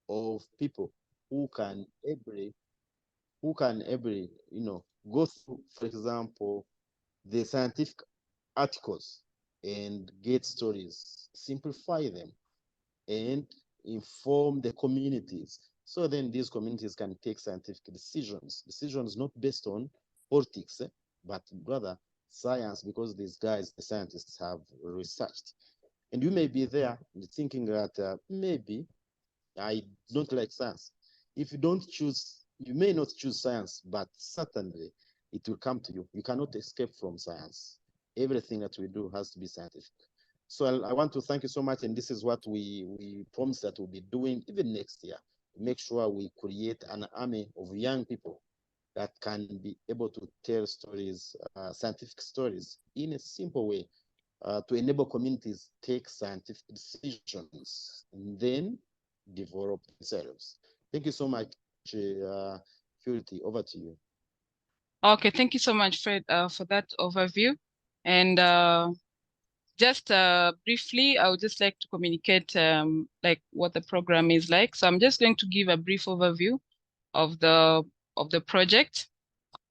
of people who can every go through, for example, the scientific articles and get stories, simplify them, and inform the communities. So then these communities can take scientific decisions not based on politics, but rather science, because these guys, the scientists, have researched. And you may be there thinking that maybe I don't like science. If you don't choose, you may not choose science, but certainly it will come to you. You cannot escape from science. Everything that we do has to be scientific. So I want to thank you so much. And this is what we promise that we'll be doing even next year. Make sure we create an army of young people that can be able to tell stories, scientific stories, in a simple way, to enable communities take scientific decisions and then develop themselves. Thank you so much, Purity. Over to you. Okay, thank you so much, Fred, for that overview. And just briefly, I would just like to communicate like what the program is like. So I'm just going to give a brief overview of the project,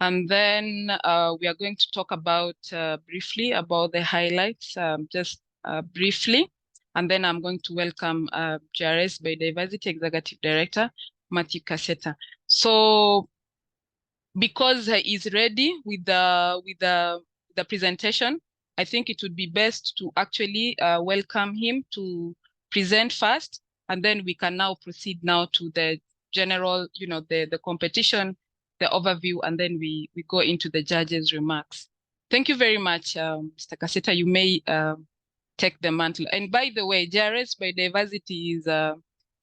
and then we are going to talk about briefly about the highlights, just briefly, and then I'm going to welcome JRS Biodiversity Executive Director Matthew Cassetta. So because he's ready with the presentation, I think it would be best to actually welcome him to present first, and then we can now proceed now to the general, the competition, the overview, and then we go into the judges' remarks. Thank you very much, Mr. Cassetta. You may take the mantle. And by the way, JRS Biodiversity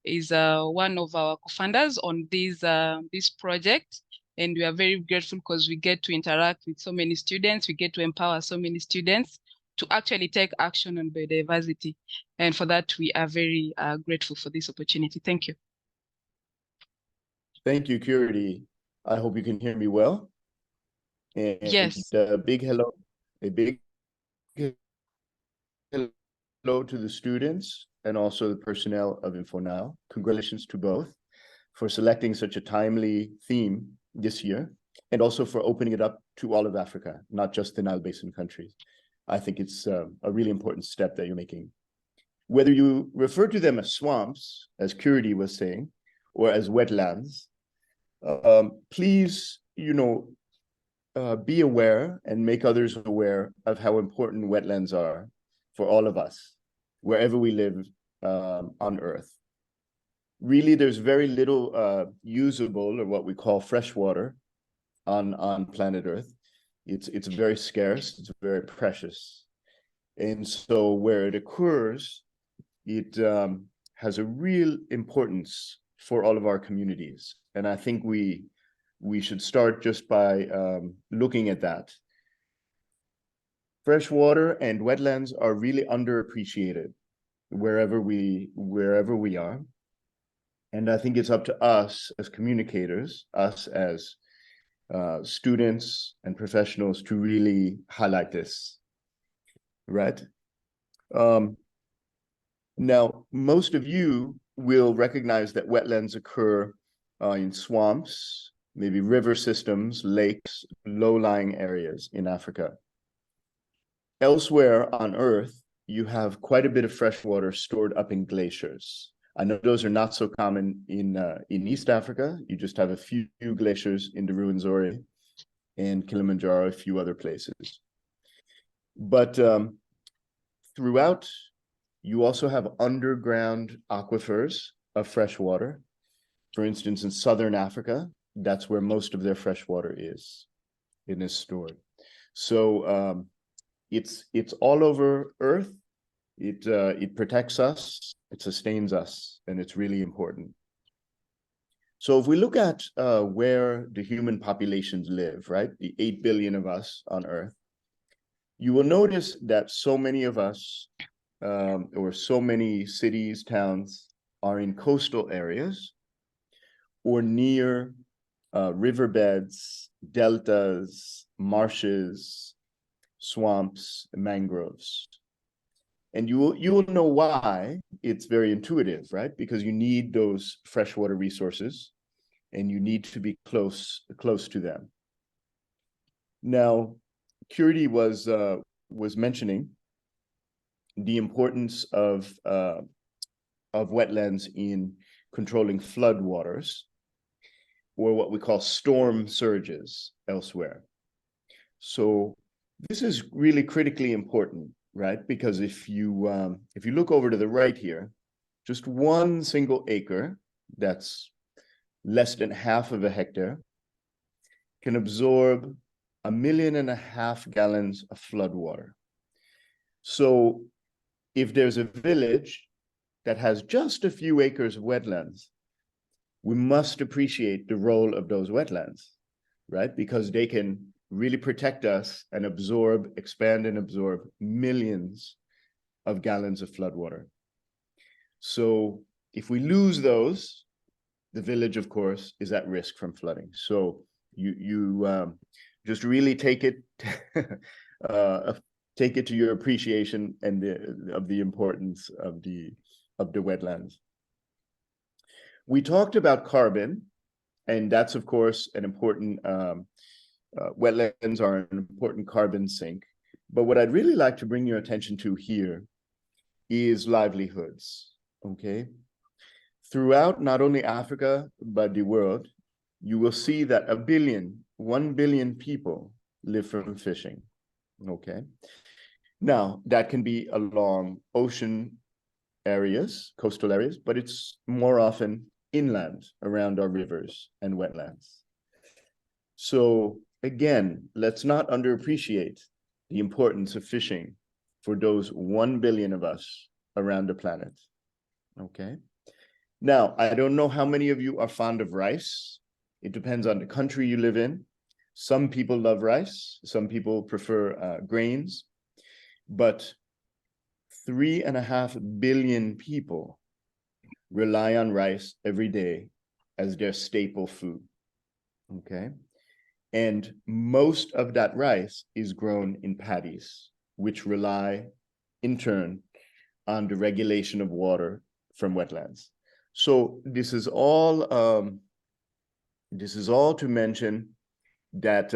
is one of our co-founders on this project. And we are very grateful because we get to interact with so many students. We get to empower so many students to actually take action on biodiversity. And for that, we are very grateful for this opportunity. Thank you. Thank you, Curity. I hope you can hear me well. And yes. A big hello to the students and also the personnel of InfoNile. Congratulations to both for selecting such a timely theme this year, and also for opening it up to all of Africa, not just the Nile Basin countries. I think it's a really important step that you're making. Whether you refer to them as swamps, as Curity was saying, or as wetlands, please, be aware and make others aware of how important wetlands are for all of us, wherever we live on Earth. Really, there's very little usable, or what we call fresh water, on planet Earth. It's very scarce, it's very precious. And so where it occurs, it has a real importance for all of our communities. And I think we should start just by looking at that. Fresh water and wetlands are really underappreciated wherever we are. And I think it's up to us as communicators, us as students and professionals, to really highlight this, right? Now, most of you will recognize that wetlands occur in swamps, maybe river systems, lakes, low-lying areas in Africa. Elsewhere on Earth, you have quite a bit of fresh water stored up in glaciers. I know those are not so common in East Africa. You just have a few glaciers in the Ruwenzori and Kilimanjaro, a few other places. But throughout, you also have underground aquifers of fresh water. For instance, in Southern Africa, that's where most of their fresh water is stored. So it's all over Earth. It protects us, it sustains us, and it's really important. So if we look at where the human populations live, right, the 8 billion of us on Earth, you will notice that so many of us, or so many cities, towns, are in coastal areas or near riverbeds, deltas, marshes, swamps, mangroves. And you will know why. It's very intuitive, right? Because you need those freshwater resources and you need to be close to them. Now, Curity was mentioning the importance of wetlands in controlling floodwaters, or what we call storm surges elsewhere. So this is really critically important, right? Because if you look over to the right here, just one single acre that's less than half of a hectare can absorb 1.5 million gallons of flood water. So if there's a village that has just a few acres of wetlands, we must appreciate the role of those wetlands, right? Because they can really protect us and expand and absorb millions of gallons of floodwater. So if we lose those, the village, of course, is at risk from flooding. So you just really take it to your appreciation and of the importance of the wetlands. We talked about carbon, and that's, of course, an important wetlands are an important carbon sink. But what I'd really like to bring your attention to here is livelihoods, okay? Throughout not only Africa, but the world, you will see that 1 billion people live from fishing, okay? Now, that can be along ocean areas, coastal areas, but it's more often inland around our rivers and wetlands. So again, let's not underappreciate the importance of fishing for those 1 billion of us around the planet, okay? Now, I don't know how many of you are fond of rice. It depends on the country you live in. Some people love rice, some people prefer grains, but 3.5 billion people rely on rice every day as their staple food, okay? And most of that rice is grown in paddies, which rely, in turn, on the regulation of water from wetlands. So this is all to mention that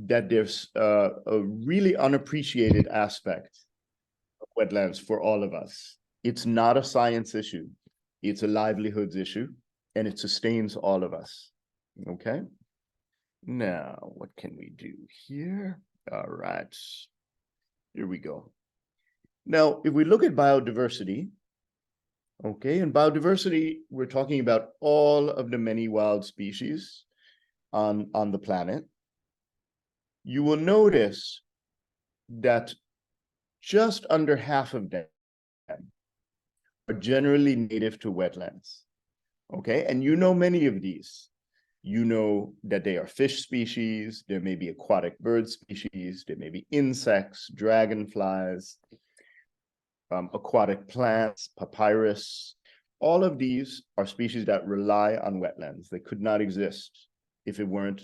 that there's a really unappreciated aspect of wetlands for all of us. It's not a science issue, it's a livelihoods issue, and it sustains all of us, okay? Now, what can we do here? All right, here we go. Now, if we look at biodiversity, okay, in biodiversity, we're talking about all of the many wild species on the planet. You will notice that just under half of them are generally native to wetlands, okay? And you know many of these. You know that they are fish species, there may be aquatic bird species, there may be insects, dragonflies, aquatic plants, papyrus. All of these are species that rely on wetlands. They could not exist if it weren't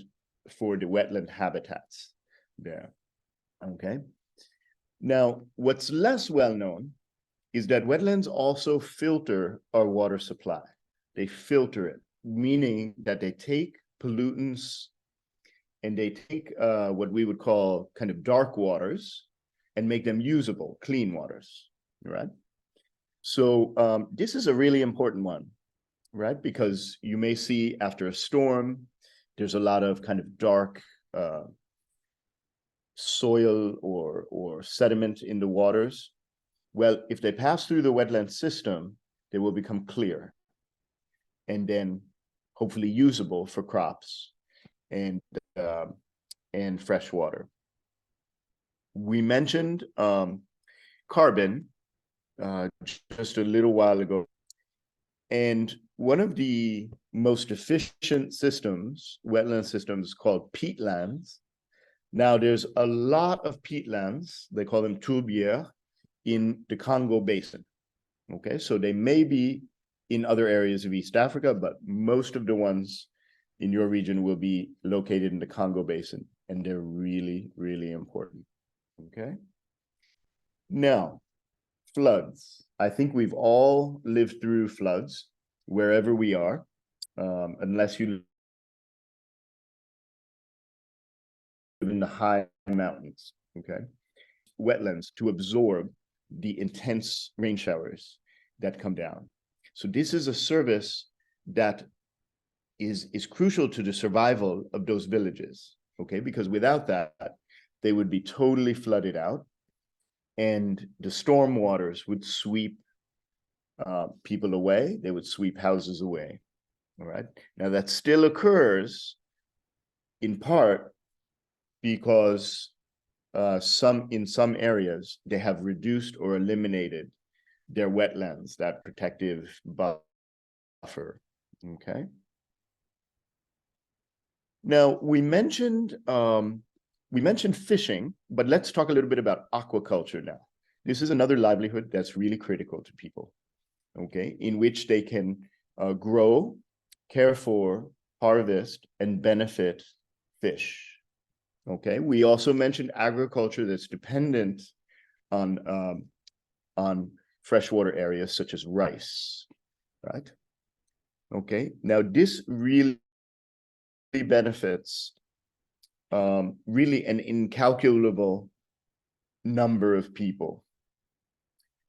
for the wetland habitats there, okay? Now, what's less well known is that wetlands also filter our water supply. They filter it, meaning that they take pollutants and they take what we would call kind of dark waters and make them usable, clean waters, right? So this is a really important one, right? Because you may see after a storm, there's a lot of kind of dark soil or sediment in the waters. Well, if they pass through the wetland system, they will become clear and then hopefully usable for crops and fresh water. We mentioned carbon just a little while ago, and one of the most efficient systems, wetland systems, called peatlands. Now, there's a lot of peatlands, they call them tourbières, in the Congo Basin, okay? So they may be in other areas of East Africa, but most of the ones in your region will be located in the Congo Basin, and they're really, really important, okay? Now, floods. I think we've all lived through floods wherever we are, unless you live in the high mountains, okay? Wetlands to absorb the intense rain showers that come down. So this is a service that is crucial to the survival of those villages, okay? Because without that, they would be totally flooded out, and the storm waters would sweep people away. They would sweep houses away, all right? Now that still occurs in part because in some areas, they have reduced or eliminated their wetlands, that protective buffer, okay? Now, we mentioned fishing, but let's talk a little bit about aquaculture now. This is another livelihood that's really critical to people, okay, in which they can grow, care for, harvest, and benefit fish, okay? We also mentioned agriculture that's dependent on freshwater areas such as rice, right? Okay, now this really benefits really an incalculable number of people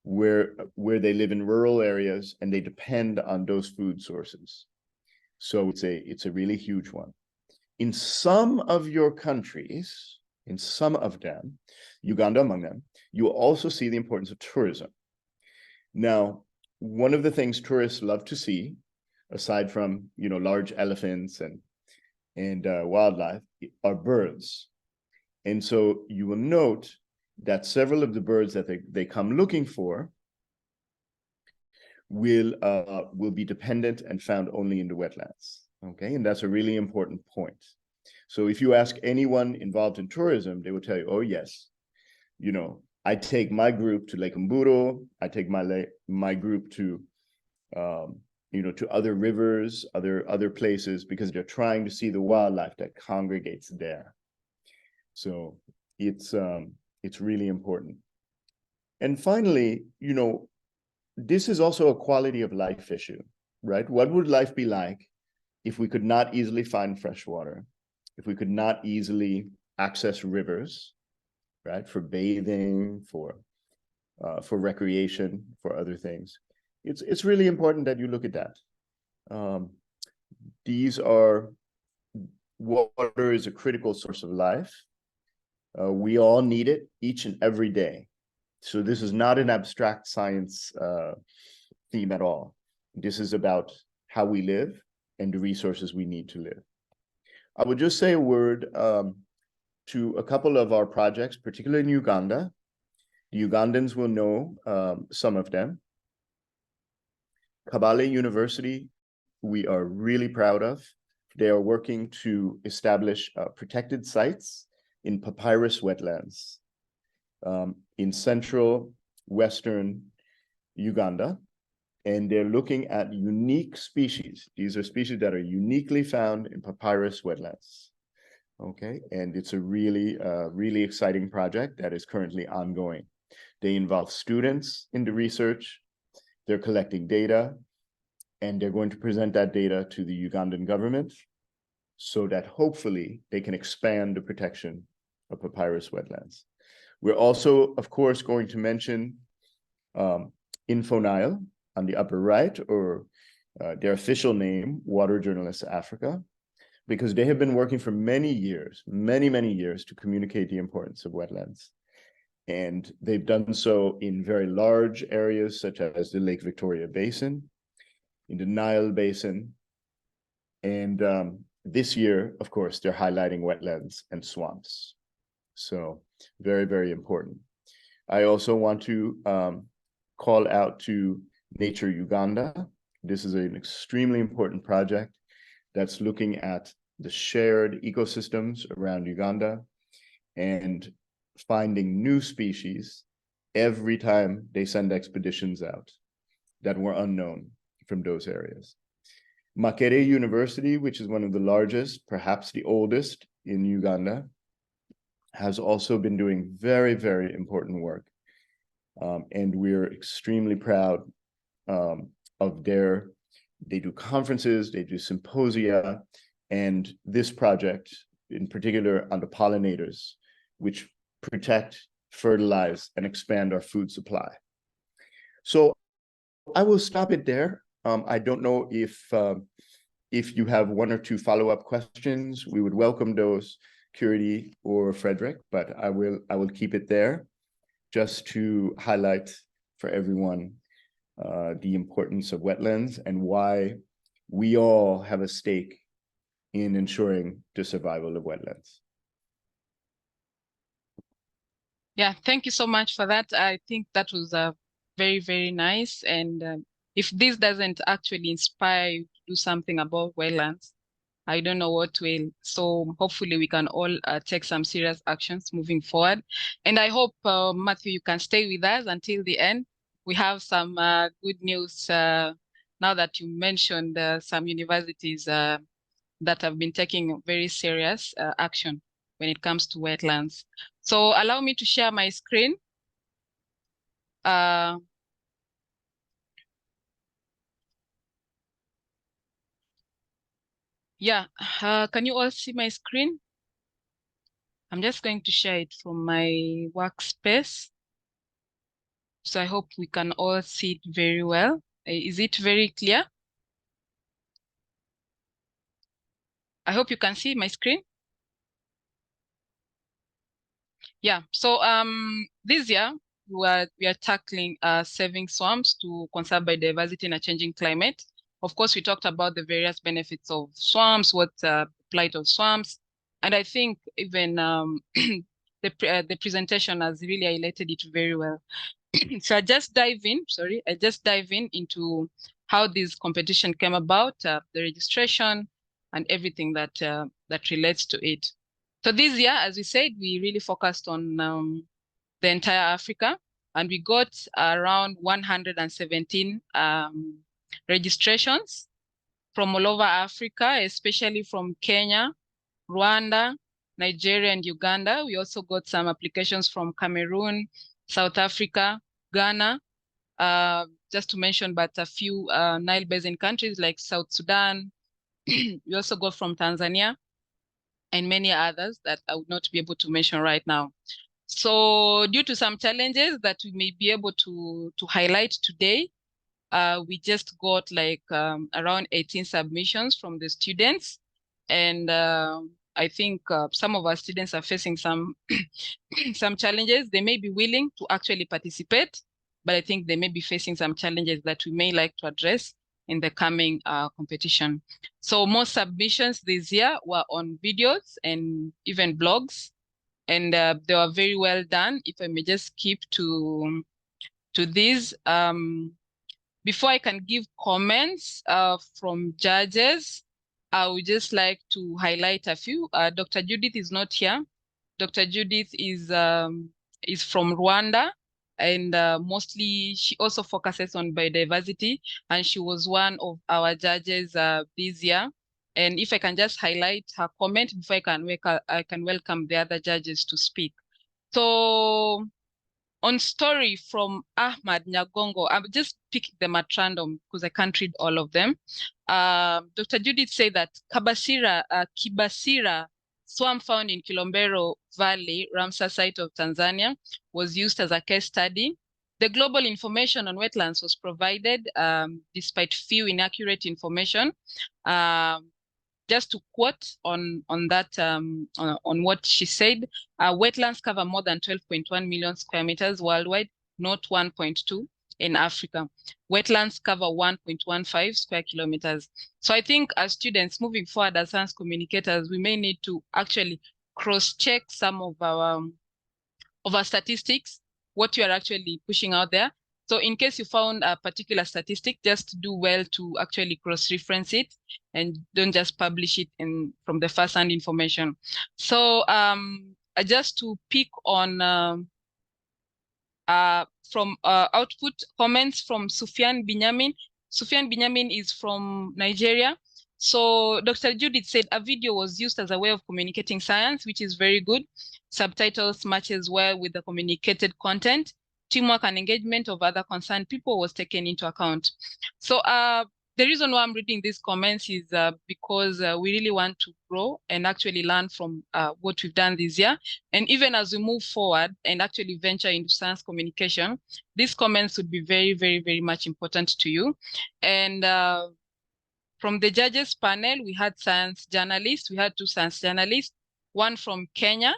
where they live in rural areas and they depend on those food sources. So it's a really huge one. In some of your countries, in some of them, Uganda among them, you will also see the importance of tourism. Now, one of the things tourists love to see, aside from, you know, large elephants and wildlife, are birds. And so you will note that several of the birds that they come looking for will be dependent and found only in the wetlands, okay? And that's a really important point. So if you ask anyone involved in tourism, they will tell you, oh yes, you know, I take my group to Lake Mburo, I take my group to you know, to other rivers, other places, because they're trying to see the wildlife that congregates there. So it's really important. And finally, you know, this is also a quality of life issue, right? What would life be like if we could not easily find fresh water, if we could not easily access rivers, right, for bathing, for recreation, for other things? It's really important that you look at that. Water is a critical source of life. We all need it each and every day. So this is not an abstract science theme at all. This is about how we live and the resources we need to live. I would just say a word to a couple of our projects, particularly in Uganda. The Ugandans will know some of them. Kabale University, we are really proud of. They are working to establish protected sites in papyrus wetlands in central western Uganda. And they're looking at unique species. These are species that are uniquely found in papyrus wetlands. Okay, and it's a really, really exciting project that is currently ongoing. They involve students in the research. They're collecting data, and they're going to present that data to the Ugandan government so that hopefully they can expand the protection of papyrus wetlands. We're also, of course, going to mention InfoNile on the upper right, or their official name, Water Journalists Africa, because they have been working for many years, many years, to communicate the importance of wetlands. And they've done so in very large areas, such as the Lake Victoria Basin, in the Nile Basin. And this year, of course, they're highlighting wetlands and swamps. So very, very important. I also want to call out to Nature Uganda. This is an extremely important project that's looking at the shared ecosystems around Uganda and finding new species every time they send expeditions out that were unknown from those areas. Makerere University, which is one of the largest, perhaps the oldest in Uganda, has also been doing very, very important work And we're extremely proud of they do conferences, they do symposia, and this project in particular on the pollinators, which protect, fertilize, and expand our food supply. So I will stop it there. I don't know if you have one or two follow-up questions. We would welcome those, Curity or Frederick, but I will keep it there just to highlight for everyone the importance of wetlands and why we all have a stake in ensuring the survival of wetlands. Yeah, thank you so much for that. I think that was very, very nice. And if this doesn't actually inspire you to do something about wetlands, I don't know what will. So hopefully we can all take some serious actions moving forward. And I hope, Matthew, you can stay with us until the end. We have some good news now that you mentioned some universities that have been taking very serious action when it comes to wetlands. So allow me to share my screen. Yeah, can you all see my screen? I'm just going to share it from my workspace. So I hope we can all see it very well. Is it very clear? I hope you can see my screen. Yeah, so this year we are tackling saving swamps to conserve biodiversity in a changing climate. Of course, we talked about the various benefits of swamps, what plight of swamps, and I think even the presentation has really highlighted it very well. So I just dive in into how this competition came about, the registration, and everything that that relates to it. So this year, as we said, we really focused on the entire Africa, and we got around 117 registrations from all over Africa, especially from Kenya, Rwanda, Nigeria, and Uganda. We also got some applications from Cameroon, South Africa, Ghana, just to mention but a few Nile Basin countries like South Sudan. We also got from Tanzania and many others that I would not be able to mention right now. So due to some challenges that we may be able to highlight today, we just got like around 18 submissions from the students. And I think some of our students are facing some some challenges. They may be willing to actually participate, but I think they may be facing some challenges that we may like to address in the coming competition. So most submissions this year were on videos and even blogs, and they were very well done. If I may just skip to these. Before I can give comments from judges, I would just like to highlight a few. Dr. Judith is not here. Dr. Judith is from Rwanda, and mostly she also focuses on biodiversity, and she was one of our judges this year. And if I can just highlight her comment before I can welcome the other judges to speak. So on story from Ahmad Nyagongo, I'm just picking them at random because I can't read all of them. Dr. Judith said that Kibasira swamp found in Kilombero Valley, Ramsar site of Tanzania, was used as a case study. The global information on wetlands was provided despite few inaccurate information. Just to quote on that, on what she said, wetlands cover more than 12.1 million square meters worldwide, not 1.2 in Africa. Wetlands cover 1.15 square kilometers. So I think as students moving forward as science communicators, we may need to actually cross-check some of our statistics, what you are actually pushing out there. So in case you found a particular statistic, just do well to actually cross-reference it and don't just publish it from the first-hand information. So just to pick on from output comments from Sufyan Binyamin. Sufyan Binyamin is from Nigeria. So Dr. Judith said a video was used as a way of communicating science, which is very good. Subtitles matches well with the communicated content. teamwork and engagement of other concerned people was taken into account. So the reason why I'm reading these comments is because we really want to grow and actually learn from what we've done this year. And even as we move forward and actually venture into science communication, these comments would be very, very, very much important to you. And from the judges panel, we had science journalists. We had 2 science journalists, one from Kenya,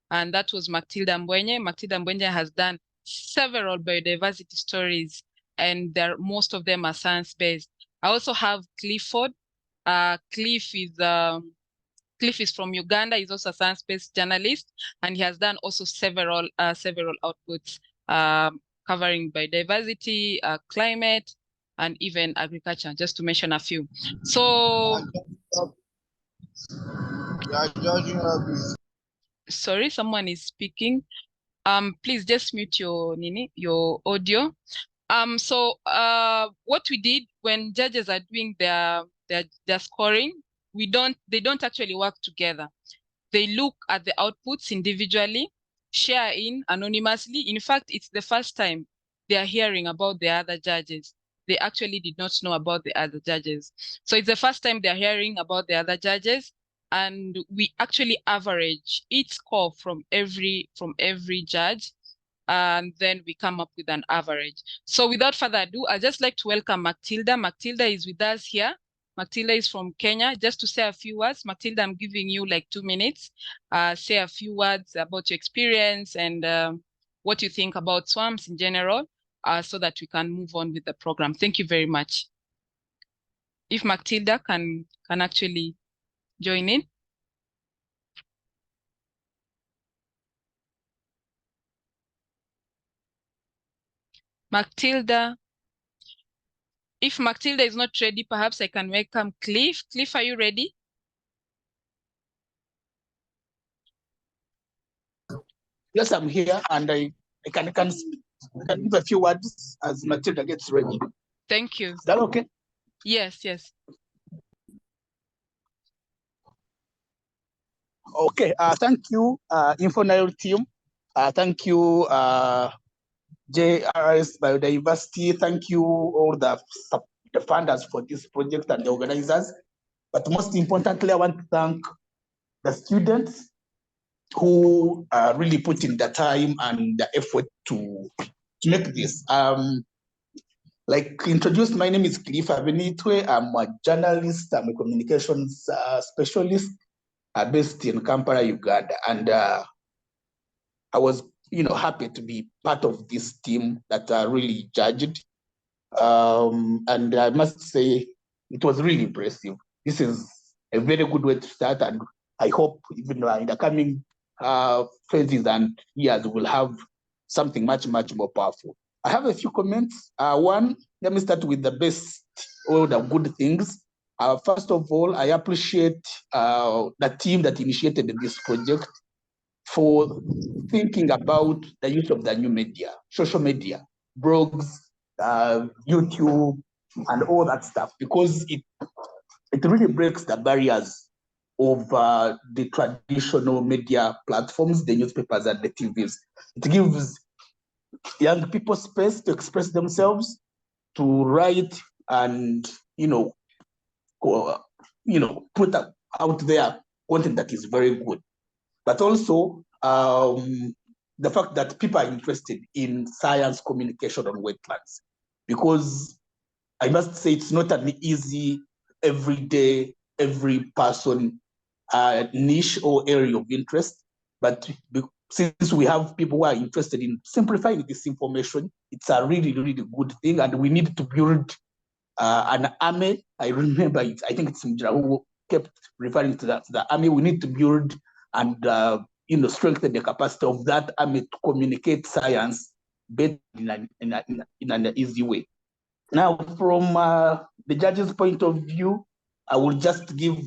and that was Matilda Mbwenye. Matilda Mbwenye has done several biodiversity stories, and most of them are science-based. I also have Clifford. Cliff is from Uganda. He's also a science-based journalist, and he has done also several outputs covering biodiversity, climate, and even agriculture, just to mention a few. So, sorry, someone is speaking. Please just mute your audio. So what we did when judges are doing their scoring, they don't actually work together. They look at the outputs individually, share in anonymously. In fact, it's the first time they are hearing about the other judges. They actually did not know about the other judges. So it's the first time they're hearing about the other judges. And we actually average each score from every judge, and then we come up with an average. So without further ado, I'd just like to welcome Matilda. Matilda is with us here. Matilda is from Kenya. Just to say a few words, Matilda, I'm giving you like 2 minutes. Say a few words about your experience and what you think about swamps in general, so that we can move on with the program. Thank you very much. If Matilda can actually join in. Matilda. If Matilda is not ready, perhaps I can welcome Cliff. Cliff, are you ready? Yes, I'm here, and I can give a few words as Matilda gets ready. Thank you. Is that okay? Yes. Okay. Thank you, InfoNile team. Thank you, JRS Biodiversity. Thank you, all the funders for this project and the organizers. But most importantly, I want to thank the students who really put in the time and the effort to make this. Like introduced, my name is Cliff Abenitwe. I'm a journalist. I'm a communications specialist based in Kampala, Uganda. And I was, happy to be part of this team that really judged. And I must say, it was really impressive. This is a very good way to start, and I hope even in the coming phases and years, we'll have something much, much more powerful. I have a few comments. One, let me start with the best or the good things. First of all, I appreciate the team that initiated this project for thinking about the use of the new media, social media, blogs, YouTube, and all that stuff, because it really breaks the barriers of the traditional media platforms, the newspapers and the TVs. It gives young people space to express themselves, to write and put out there content that is very good. But also the fact that people are interested in science communication on wetlands, because I must say it's not an easy, everyday, every person niche or area of interest. But since we have people who are interested in simplifying this information, it's a really, really good thing. And we need to build an army. I remember it, I think it's Mjira who kept referring to the army. We need to build and strengthen the capacity of that army to communicate science better in an easy way. Now, from the judge's point of view, I will just give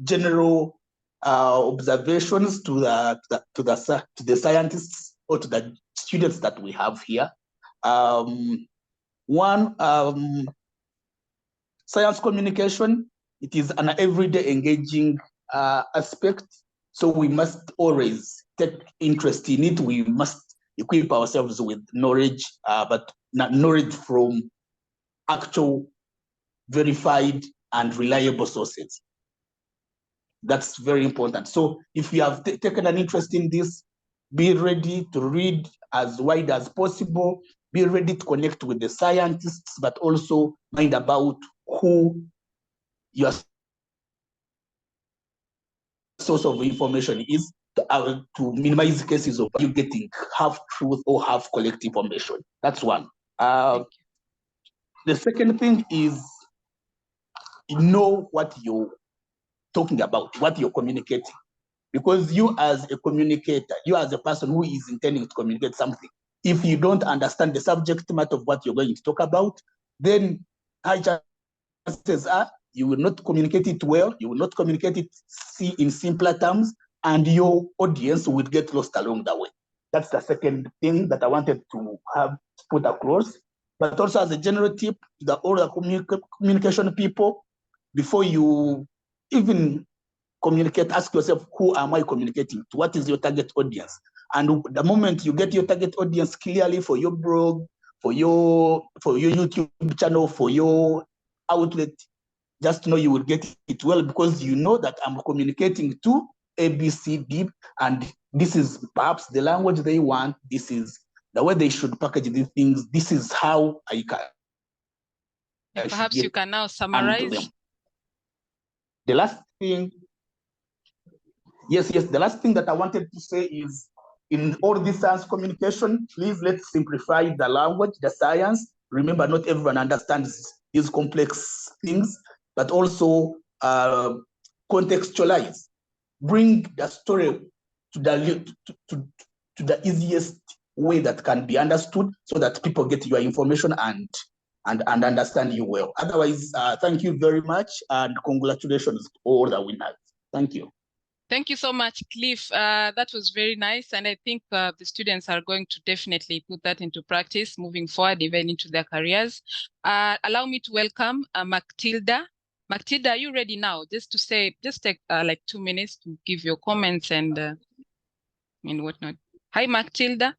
general observations to the scientists or to the students that we have here. One, science communication, it is an everyday engaging aspect. So we must always take interest in it. We must, equip ourselves with knowledge, but not knowledge from actual verified and reliable sources. That's very important. So if you have taken an interest in this, be ready to read as wide as possible, be ready to connect with the scientists, but also mind about who your source of information is to minimize cases of you getting half truth or half correct information. That's one. The second thing is know what you're talking about, what you're communicating. Because you as a communicator, you as a person who is intending to communicate something, if you don't understand the subject matter of what you're going to talk about, then high chances are you will not communicate it well, you will not communicate it in simpler terms, and your audience will get lost along the way. That's the second thing that I wanted to have put across. But also as a general tip to all the communication people, before you even communicate, ask yourself, who am I communicating to? What is your target audience? And the moment you get your target audience clearly for your blog, for your YouTube channel, for your outlet, just know you will get it well, because you know that I'm communicating to A, B, C, D, and this is perhaps the language they want. This is the way they should package these things. This is how I can. Perhaps you can now summarize. The last thing, the last thing that I wanted to say is, in all this science communication, please let's simplify the language, the science. Remember, not everyone understands these complex things, but also contextualize. Bring the story to the easiest way that can be understood, so that people get your information and understand you well. Otherwise, thank you very much, and congratulations to all the winners. Thank you. Thank you so much, Cliff. That was very nice. And I think the students are going to definitely put that into practice moving forward, even into their careers. Allow me to welcome Matilda. Matilda, are you ready now? Just take like 2 minutes to give your comments and whatnot. Hi, Matilda.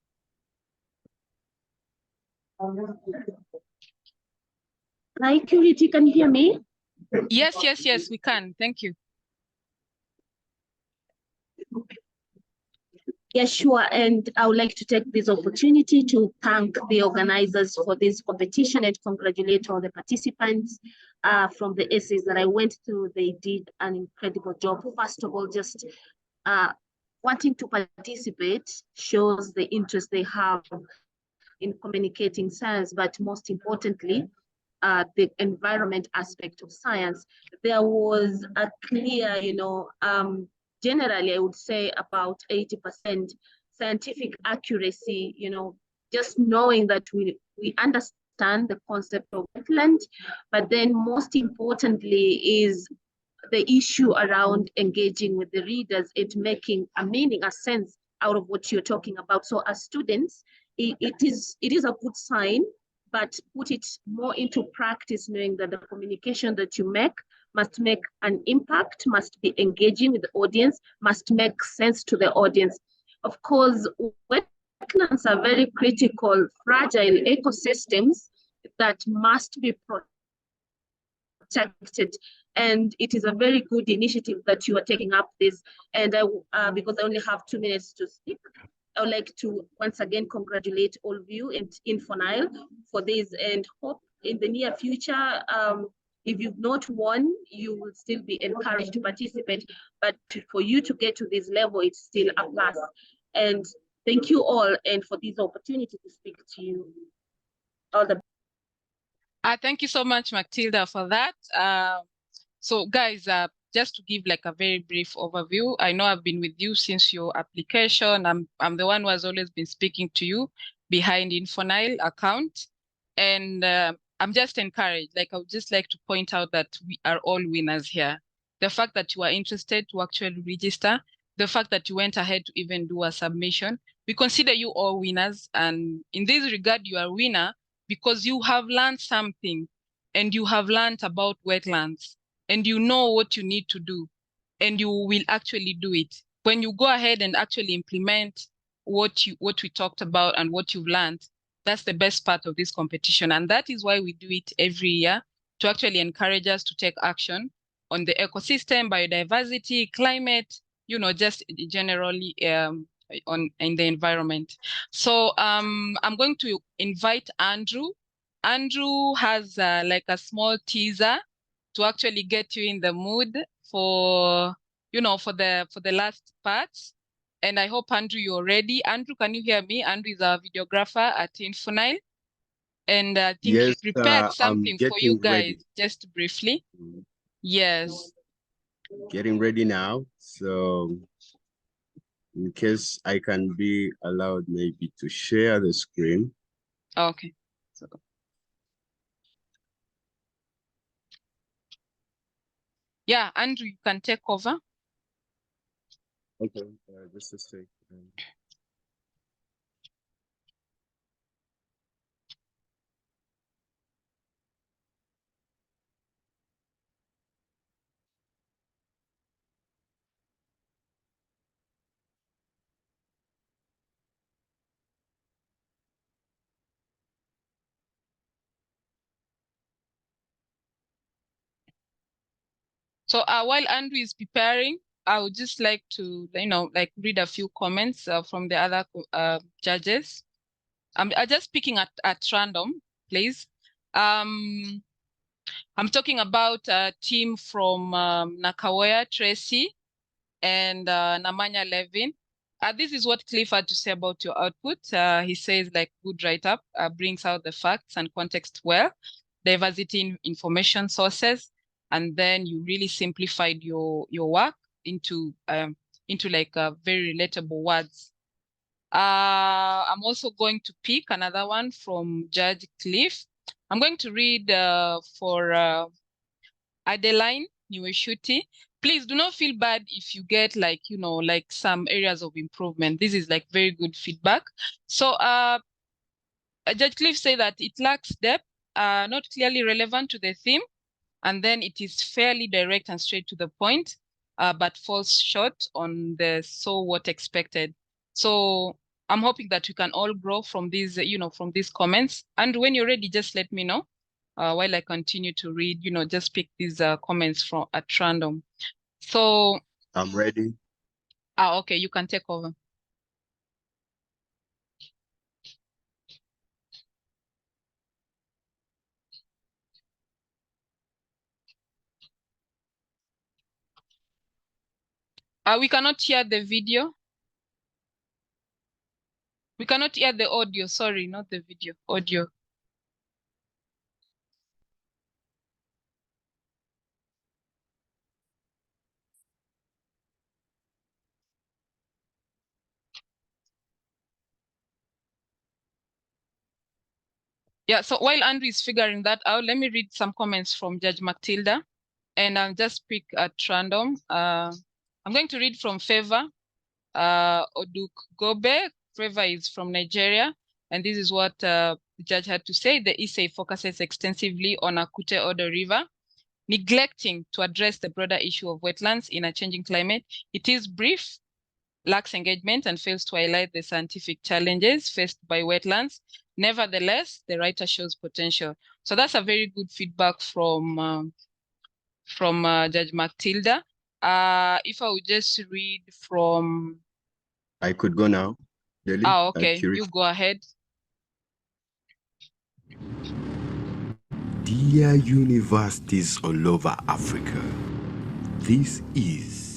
Hi, Purity, can you hear me? Yes, we can. Thank you. Yeah, sure. And I would like to take this opportunity to thank the organizers for this competition and congratulate all the participants from the essays that I went through. They did an incredible job. First of all, just wanting to participate shows the interest they have in communicating science, but most importantly, the environment aspect of science. There was a clear, generally, I would say about 80% scientific accuracy, just knowing that we understand the concept of wetland, but then most importantly is the issue around engaging with the readers, it making a meaning, a sense out of what you're talking about. So as students, it is a good sign, but put it more into practice, knowing that the communication that you make must make an impact, must be engaging with the audience, must make sense to the audience. Of course, wetlands are very critical, fragile ecosystems that must be protected. And it is a very good initiative that you are taking up this. And because I only have 2 minutes to speak, I would like to once again congratulate all of you and Infonile for this, and hope in the near future, if you've not won, you will still be encouraged to participate. But for you to get to this level, it's still a plus. And thank you all, and for this opportunity to speak to you. All the thank you so much, Matilda, for that. So guys, just to give like a very brief overview, I know I've been with you since your application. I'm the one who has always been speaking to you behind Infonile account. And I'm just encouraged. Like, I would just like to point out that we are all winners here. The fact that you are interested to actually register, the fact that you went ahead to even do a submission, we consider you all winners. And in this regard, you are a winner because you have learned something, and you have learned about wetlands, and you know what you need to do, and you will actually do it. When you go ahead and actually implement what we talked about and what you've learned. That's the best part of this competition. And that is why we do it every year, to actually encourage us to take action on the ecosystem, biodiversity, climate, just generally in the environment. So I'm going to invite Andrew. Andrew has like a small teaser to actually get you in the mood for, for the last part. And I hope, Andrew, you're ready. Andrew, can you hear me? Andrew is our videographer at Infonile. And I think Yes, he prepared something I'm for you getting guys, ready. just briefly. Yes. Getting ready now. So in case I can be allowed maybe to share the screen. Okay. So, yeah, Andrew, you can take over. Okay, just a sec. So while Andrew is preparing, I would just like to, read a few comments from the other judges. I'm just picking at random, please. I'm talking about a team from Nakawea, Tracy, and Namanya Levin. This is what Cliff had to say about your output. He says, like, good write-up brings out the facts and context well, diversity in information sources, and then you really simplified your work into like very relatable words. I'm also going to pick another one from Judge Cliff. I'm going to read for Adeline Niweshuti. Please do not feel bad if you get like, like some areas of improvement. This is like very good feedback. So Judge Cliff said that it lacks depth, not clearly relevant to the theme, and then it is fairly direct and straight to the point, but falls short on the so what expected. So I'm hoping that we can all grow from these, from these comments. And when you're ready, just let me know while I continue to read, just pick these comments from at random. So I'm ready. okay, you can take over. We cannot hear the video. We cannot hear the audio. Sorry, not the video, audio. Yeah, so while Andrew is figuring that out, let me read some comments from Judge Matilda, and I'll just pick at random. I'm going to read from Favor Odukgobe. Favor is from Nigeria, and this is what the judge had to say. The essay focuses extensively on Akute Odo River, neglecting to address the broader issue of wetlands in a changing climate. It is brief, lacks engagement, and fails to highlight the scientific challenges faced by wetlands. Nevertheless, the writer shows potential. So that's a very good feedback from Judge Matilda. If I would just read from... I could go now. Delhi, okay, you go ahead. Dear universities all over Africa, this is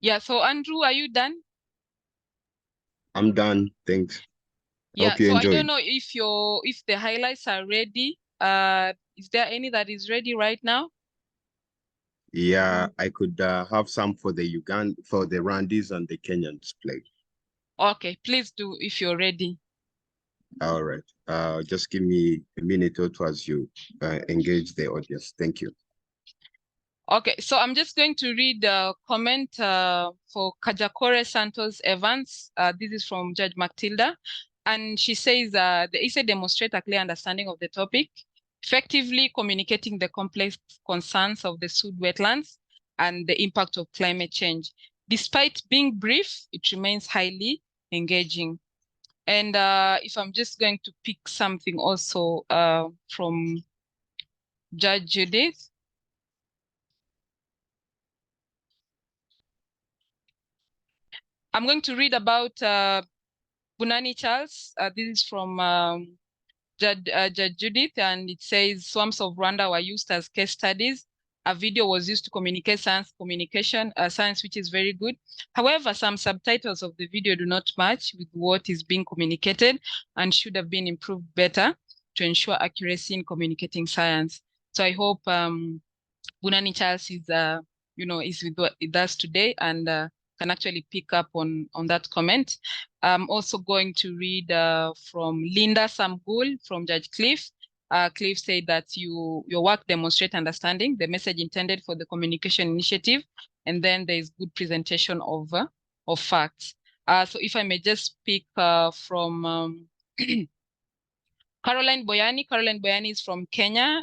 Yeah, so Andrew, are you done? I'm done. Thanks. Yeah, Hope you so enjoyed. I don't know if the highlights are ready. Is there any that is ready right now? Yeah, I could have some for the Rwandese and the Kenyans play. Okay, please do if you're ready. All right. Just give me a minute or two as you engage the audience. Thank you. Okay, so I'm just going to read the comment for Kajakore Santos Evans. This is from Judge Matilda. And she says the essay demonstrates a clear understanding of the topic, effectively communicating the complex concerns of the Sud wetlands and the impact of climate change. Despite being brief, it remains highly engaging. And if I'm just going to pick something also from Judge Judith. I'm going to read about Bunani Charles. This is from Judge Judith, and it says swamps of Rwanda were used as case studies. A video was used to communicate science science, which is very good. However, some subtitles of the video do not match with what is being communicated and should have been improved better to ensure accuracy in communicating science. So I hope Bunani Charles is, is with us today and can actually pick up on that comment. I'm also going to read from Linda Samgul from Judge Cliff. Cliff said that your work demonstrates understanding the message intended for the communication initiative, and then there is good presentation of facts. So if I may just speak from Caroline Boyani. Caroline Boyani is from Kenya.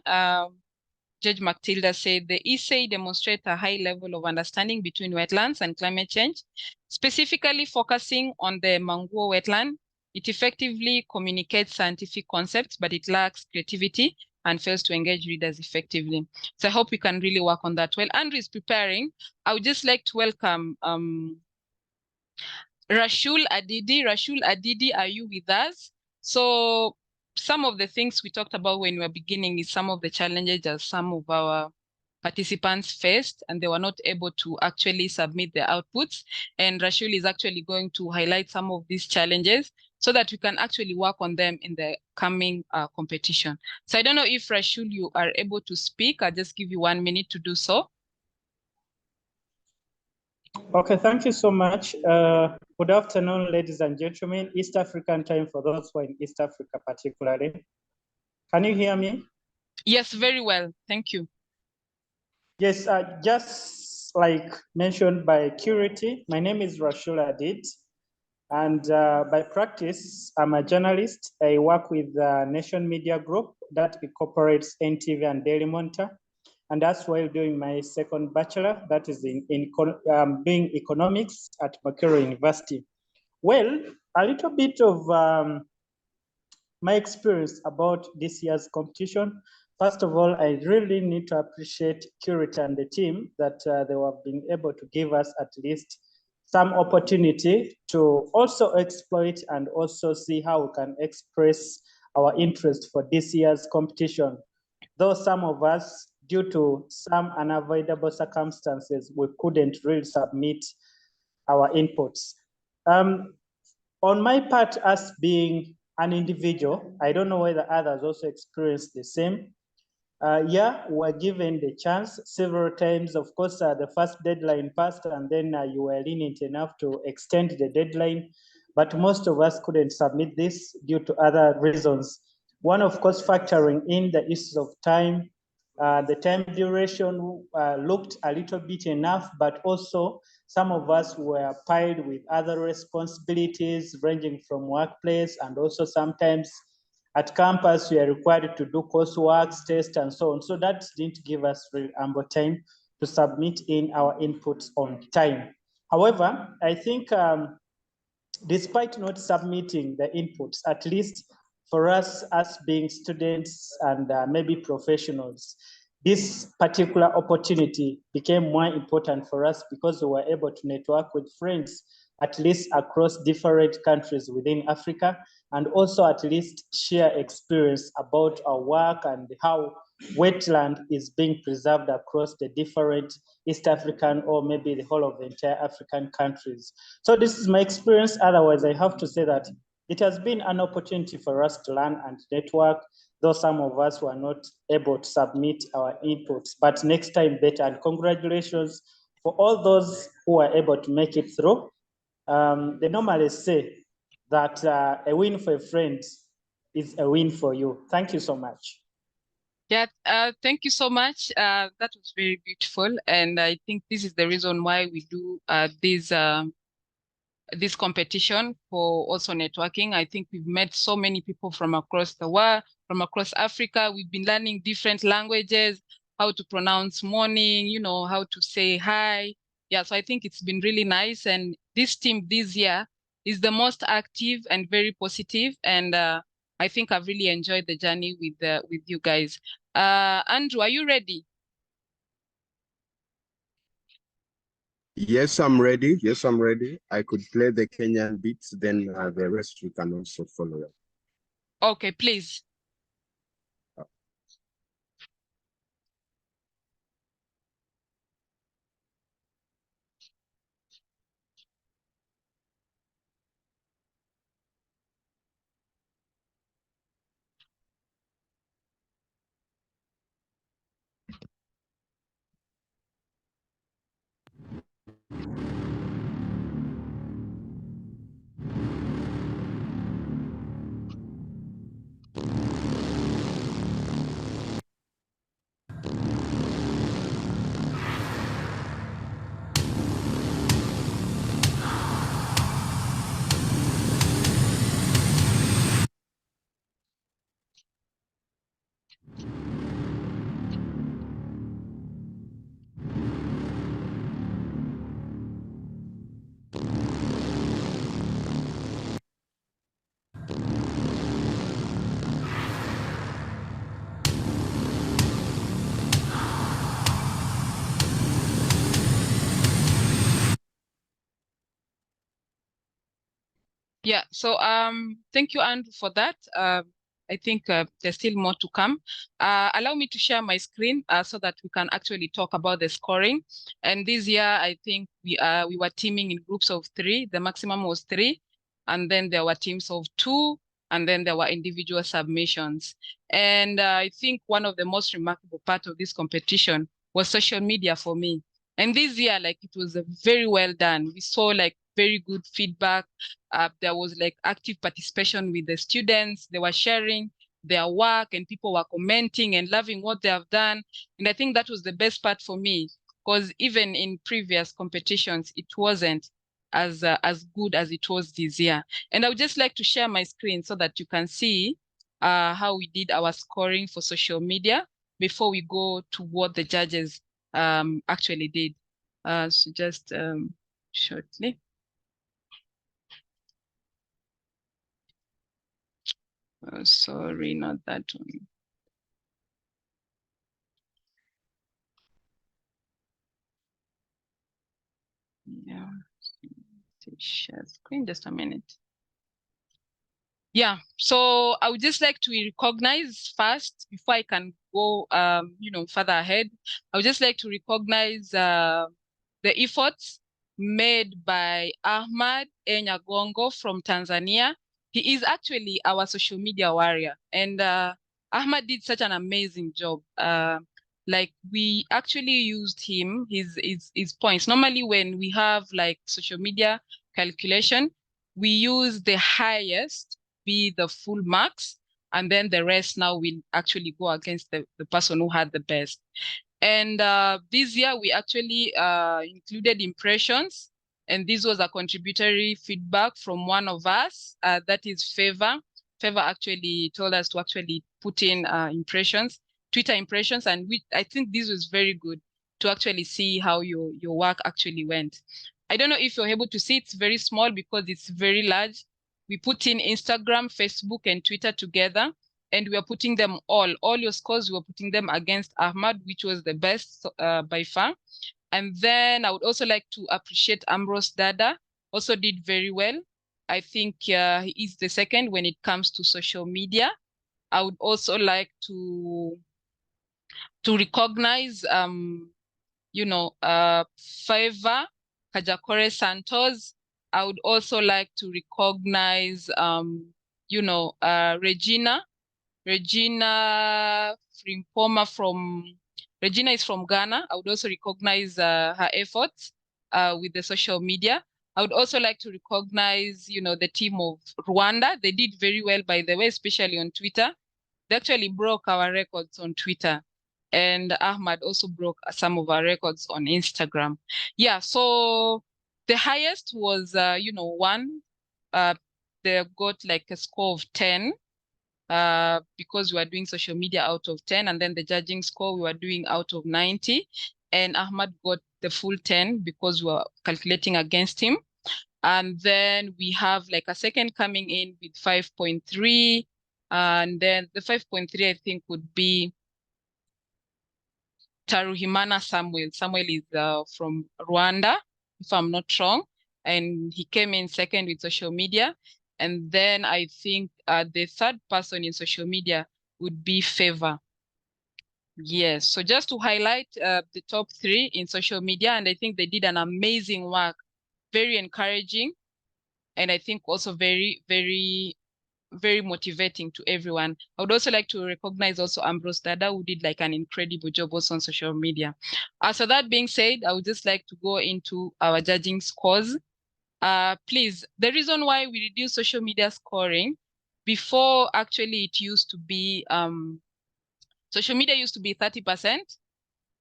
Judge Matilda said the essay demonstrates a high level of understanding between wetlands and climate change, specifically focusing on the Manguo wetland. It effectively communicates scientific concepts, but it lacks creativity and fails to engage readers effectively. So I hope we can really work on that. While Andrew is preparing, I would just like to welcome Rashul Adidi. Rashul Adidi, are you with us? So some of the things we talked about when we were beginning is some of the challenges that some of our participants faced, and they were not able to actually submit their outputs. And Rashul is actually going to highlight some of these challenges so that we can actually work on them in the coming competition. So I don't know if Rashul, you are able to speak. I'll just give you 1 minute to do so. Okay, thank you so much. Good afternoon, ladies and gentlemen. East African time for those who are in East Africa particularly. Can you hear me? Yes, very well. Thank you. Yes, just like mentioned by Curity, my name is Rashul Adid, and by practice, I'm a journalist. I work with the Nation Media Group that incorporates NTV and Daily Monitor, and that's while doing my second bachelor, that is in doing economics at Makerere University. Well, a little bit of my experience about this year's competition. First of all, I really need to appreciate Curate and the team that they have been able to give us at least some opportunity to also exploit and also see how we can express our interest for this year's competition. Though some of us, due to some unavoidable circumstances, we couldn't really submit our inputs. On my part, as being an individual, I don't know whether others also experience the same. Yeah, we're given the chance several times. Of course, the first deadline passed, and then you were lenient enough to extend the deadline, but most of us couldn't submit this due to other reasons. One, of course, factoring in the issues of time. The time duration looked a little bit enough, but also some of us were piled with other responsibilities ranging from workplace, and also sometimes at campus we are required to do coursework, tests, and so on. So that didn't give us really ample time to submit in our inputs on time. However, I think despite not submitting the inputs, at least for us as being students and maybe professionals, this particular opportunity became more important for us because we were able to network with friends at least across different countries within Africa, and also at least share experience about our work and how wetland is being preserved across the different East African or maybe the whole of the entire African countries. So this is my experience. Otherwise, I have to say that it has been an opportunity for us to learn and network. though some of us were not able to submit our inputs, but next time better. And congratulations for all those who were able to make it through. They normally say that a win for a friend is a win for you. Thank you so much. Yeah, thank you so much. That was very beautiful. And I think this is the reason why we do this competition for also networking. I think we've met so many people from across the world, from across Africa. We've been learning different languages, how to pronounce morning, you know, how to say hi. Yeah, so I think it's been really nice. And this team this year is the most active and very positive. And I think I've really enjoyed the journey with you guys. Andrew, are you ready? Yes, I'm ready. Yes, I'm ready. I could play the Kenyan beats, then the rest we can also follow up. Okay, please. Yeah, so thank you, Andrew, for that. I think there's still more to come. Allow me to share my screen so that we can actually talk about the scoring. And this year, I think we were teaming in groups of 3. The maximum was 3. And then there were teams of 2. And then there were individual submissions. And I think one of the most remarkable part of this competition was social media for me. And this year, like, it was very well done. We saw like very good feedback. There was like active participation with the students. They were sharing their work and people were commenting and loving what they have done. And I think that was the best part for me, because even in previous competitions, it wasn't as good as it was this year. And I would just like to share my screen so that you can see how we did our scoring for social media before we go to what the judges actually did. So just shortly. Sorry, not that one. Yeah, share screen, just a minute. Yeah, so I would just like to recognize first, before I can go, further ahead, I would just like to recognize the efforts made by Ahmad Enyagongo from Tanzania. He is actually our social media warrior, and Ahmad did such an amazing job. Like, we actually used his points. Normally, when we have like social media calculation, we use the highest be the full marks, and then the rest now will actually go against the person who had the best. And this year we actually included impressions, and this was a contributory feedback from one of us, that is Favor. Favor actually told us to actually put in impressions, Twitter impressions, and I think this was very good to actually see how your work actually went. I don't know if you're able to see, it's very small because it's very large. We put in Instagram, Facebook, and Twitter together, and we are putting them all your scores, we were putting them against Ahmad, which was the best by far. And then I would also like to appreciate Ambrose Dada, also did very well. I think he is the second when it comes to social media. I would also like to recognize, Favor Kajakore Santos. I would also like to recognize, Regina Regina Regina is from Ghana. I would also recognize her efforts with the social media. I would also like to recognize, the team of Rwanda. They did very well, by the way, especially on Twitter. They actually broke our records on Twitter. And Ahmad also broke some of our records on Instagram. Yeah, so the highest was, 1. They got like a score of 10 because we were doing social media out of 10. And then the judging score we were doing out of 90. And Ahmad got the full 10 because we were calculating against him. And then we have like a second coming in with 5.3. And then the 5.3, I think, would be Taruhimana Samuel. Samuel is from Rwanda, if I'm not wrong. And he came in second with social media. And then I think the third person in social media would be Favor. Yes, so just to highlight the top 3 in social media, and I think they did an amazing work, very encouraging, and I think also very, very, very motivating to everyone. I would also like to recognize also Ambrose Dada, who did like an incredible job also on social media. So that being said, I would just like to go into our judging scores. Please, the reason why we reduce social media scoring, before actually it used to be, social media used to be 30%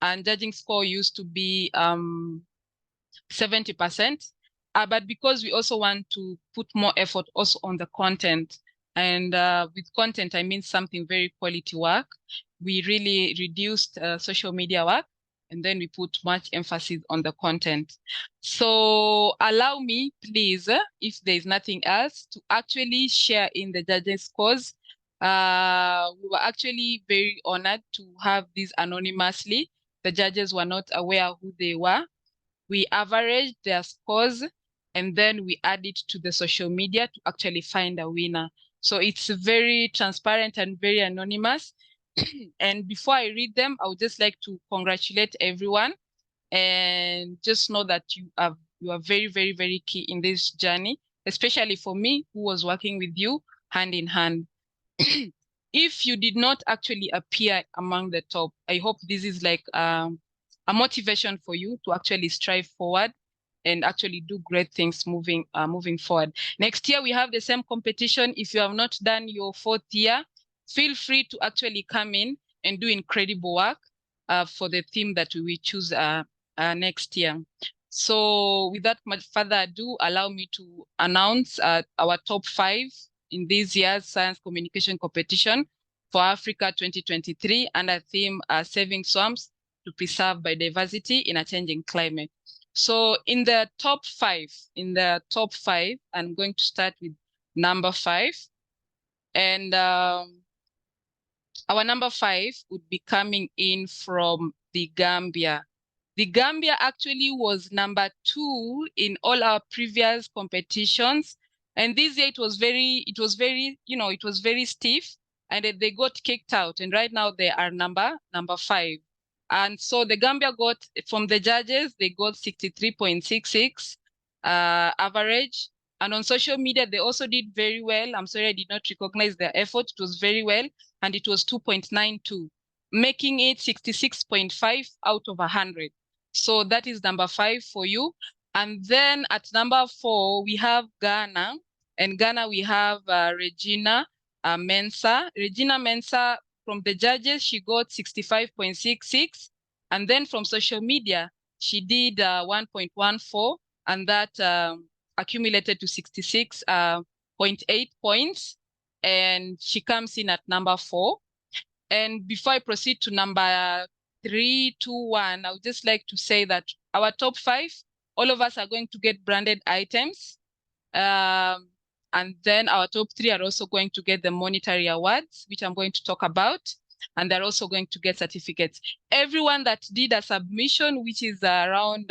and judging score used to be 70%. But because we also want to put more effort also on the content, and with content, I mean something very quality work, we really reduced social media work, and then we put much emphasis on the content. So allow me, please, if there is nothing else, to actually share in the judges' scores. We were actually very honored to have these anonymously. The judges were not aware who they were. We averaged their scores, and then we add it to the social media to actually find a winner. So it's very transparent and very anonymous. And before I read them, I would just like to congratulate everyone and just know that you are very, very, very key in this journey, especially for me, who was working with you hand in hand. If you did not actually appear among the top, I hope this is like a motivation for you to actually strive forward and actually do great things moving forward. Next year, we have the same competition. If you have not done your 4th year, feel free to actually come in and do incredible work for the theme that we will choose next year. So without much further ado, allow me to announce our top 5 in this year's Science Communication Competition for Africa 2023 under theme Saving Swamps to Preserve Biodiversity in a Changing Climate. So in the top 5, I'm going to start with number 5. And our number 5 would be coming in from the Gambia. The Gambia actually was number 2 in all our previous competitions. And this year it was very, stiff, and they got kicked out. And right now they are number 5. And so the Gambia got, from the judges, they got 63.66 average. And on social media, they also did very well. I'm sorry, I did not recognize their effort. It was very well. And it was 2.92, making it 66.5 out of 100. So that is number 5 for you. And then at number 4, we have Ghana. And Ghana, we have Regina Mensah. Regina Mensah, from the judges, she got 65.66. And then from social media, she did 1.14. And that accumulated to 66.8 points. And she comes in at number 4. And before I proceed to number 3, 2, 1, I would just like to say that our top 5, all of us are going to get branded items. And then our top 3 are also going to get the monetary awards, which I'm going to talk about. And they're also going to get certificates. Everyone that did a submission, which is around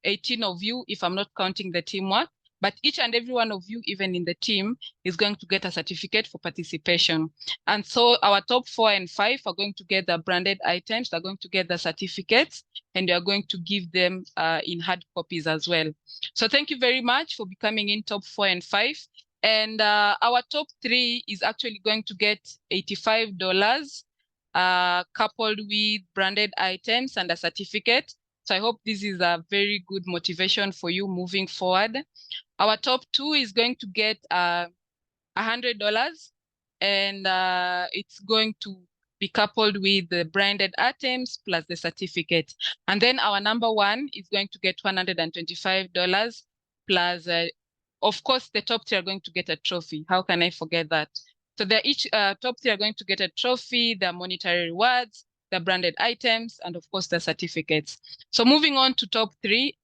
18 of you, if I'm not counting the teamwork, but each and every one of you, even in the team, is going to get a certificate for participation. And so our top 4 and 5 are going to get the branded items, they're going to get the certificates, and they're going to give them in hard copies as well. So thank you very much for becoming in top 4 and 5. And our top 3 is actually going to get $85, coupled with branded items and a certificate. So I hope this is a very good motivation for you moving forward. Our top 2 is going to get $100, and it's going to be coupled with the branded items plus the certificate. And then our number 1 is going to get $125 plus, of course, the top 3 are going to get a trophy. How can I forget that? So they're each top 3 are going to get a trophy, the monetary rewards, the branded items, and of course the certificates. So moving on to top 3,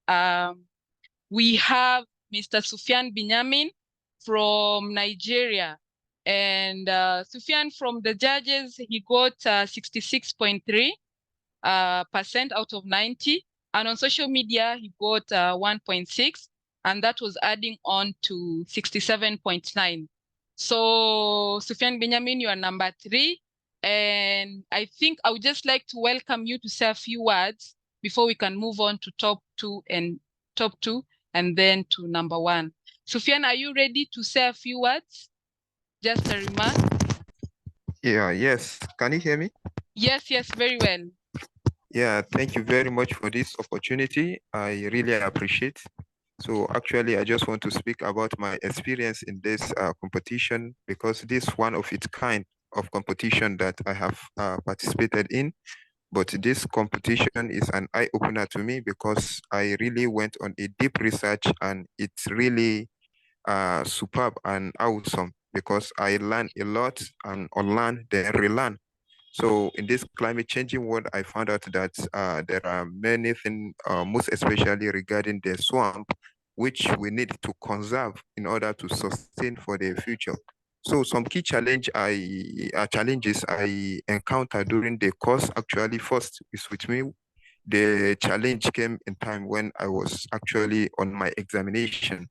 we have Mr. Sufyan Binyamin from Nigeria. And Sufyan, from the judges, he got 66.3% out of 90. And on social media, he got 1.6, and that was adding on to 67.9. So Sufyan Binyamin, you are number 3. And I think I would just like to welcome you to say a few words before we can move on to top 2 and then to number 1. Sufyan, are you ready to say a few words? Just a remark. Yeah, yes. Can you hear me? Yes, very well. Yeah, thank you very much for this opportunity. I really appreciate. So actually, I just want to speak about my experience in this competition, because this is one of its kind of competition that I have participated in. But this competition is an eye-opener to me, because I really went on a deep research, and it's really superb and awesome, because I learned a lot and unlearn, then relearn. So in this climate changing world, I found out that there are many things, most especially regarding the swamp, which we need to conserve in order to sustain for the future. So some key challenges I encountered during the course, actually first is with me. The challenge came in time when I was actually on my examination.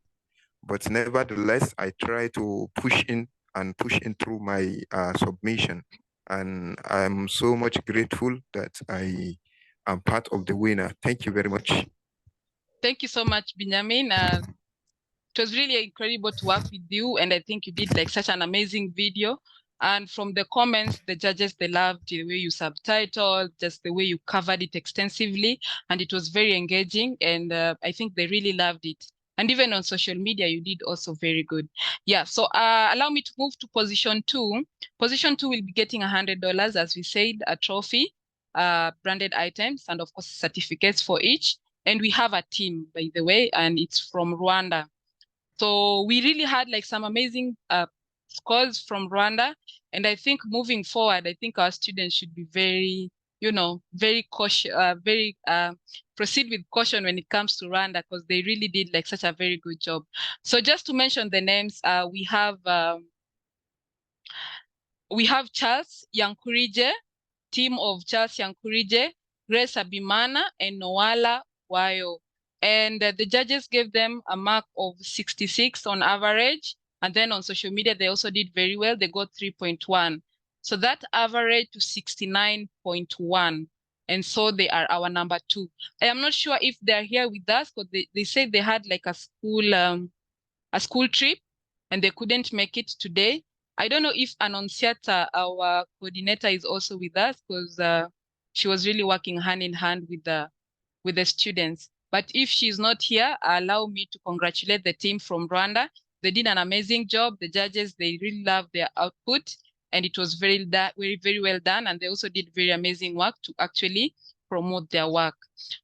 But nevertheless, I try to push in through my submission. And I'm so much grateful that I am part of the winner. Thank you very much. Thank you so much, Binyamin. It was really incredible to work with you, and I think you did like such an amazing video. And from the comments, the judges, they loved the way you subtitled, just the way you covered it extensively, and it was very engaging. And I think they really loved it. And even on social media, you did also very good. Yeah, so allow me to move to position 2. Position 2 will be getting $100, as we said, a trophy, branded items, and of course, certificates for each. And we have a team, by the way, and it's from Rwanda. So we really had like some amazing scores from Rwanda. And I think moving forward, I think our students should be very, very cautious, proceed with caution when it comes to Rwanda, because they really did like such a very good job. So just to mention the names, we have Charles Yankurije, team of Charles Yankurije, Grace Abimana, and Noala Wayo. And the judges gave them a mark of 66 on average. And then on social media, they also did very well. They got 3.1. So that averaged to 69.1. And so they are our number 2. I am not sure if they're here with us, but they said they had like a school trip and they couldn't make it today. I don't know if Annunciata, our coordinator, is also with us, because she was really working hand in hand with the students. But if she's not here, allow me to congratulate the team from Rwanda. They did an amazing job. The judges, they really loved their output, and it was very, very well done. And they also did very amazing work to actually promote their work.